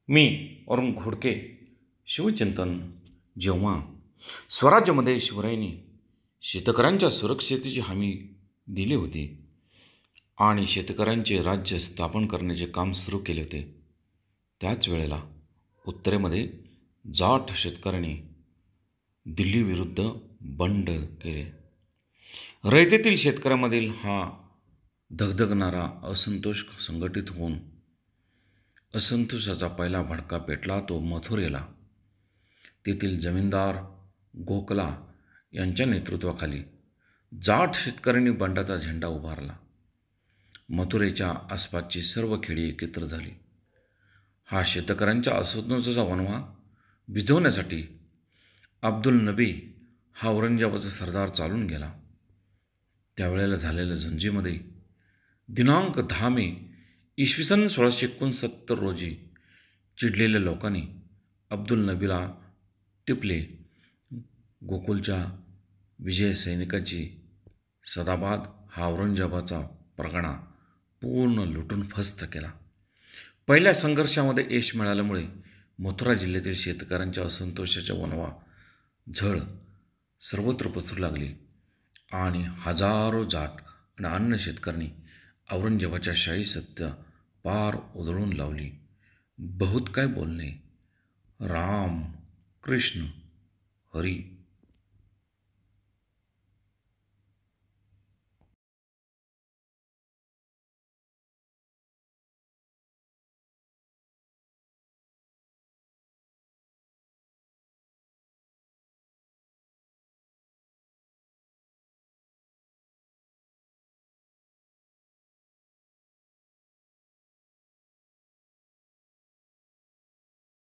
मी अरुण घोडके. शिवचिंतन. जेव्हा स्वराज्यामध्ये शिवरायांनी शेतकऱ्यांच्या सुरक्षेची हमी दिली होती आणि शेतकऱ्यांचे राज्य स्थापन करण्याचे काम सुरू केले होते, त्याच वेळेला उत्तरेमध्ये जाट शेतकऱ्यांनी दिल्लीविरुद्ध बंड केले. रयतेतील शेतकऱ्यांमधील हा धगधगणारा असंतोष संघटित होऊन असंतोषाचा पहिला भडका पेटला तो मथुरेला. तेथील जमीनदार गोखला यांच्या नेतृत्वाखाली जाट शेतकऱ्यांनी बंडाचा झेंडा उभारला. मथुरेच्या आसपासची सर्व खेडी एकत्र झाली. हा शेतकऱ्यांच्या असंतोषाचा वणवा भिजवण्यासाठी अब्दुल नबी हा औरंगजेबाचा सरदार चालून गेला. त्यावेळेला झालेल्या झुंजीमध्ये दिनांक 10 मे इसवी सन 1669 रोजी चिडलेल्या लोकांनी अब्दुल नबीला टिपले. गोकुलच्या विजय सैनिकाची सदाबाद हा औरंगजेबाचा परगणा पूर्ण लुटून फस्त केला. पहिल्या संघर्षामध्ये यश मिळाल्यामुळे मथुरा जिल्ह्यातील शेतकऱ्यांच्या असंतोषाच्या वणवा झळ सर्वत्र पसरू लागली आणि हजारो जाट आणि अन्य शेतकऱ्यांनी औरंगजेबाच्या शाही सत्ता पार उधळून लावली. बहुत काय बोलणे. राम कृष्ण हरी.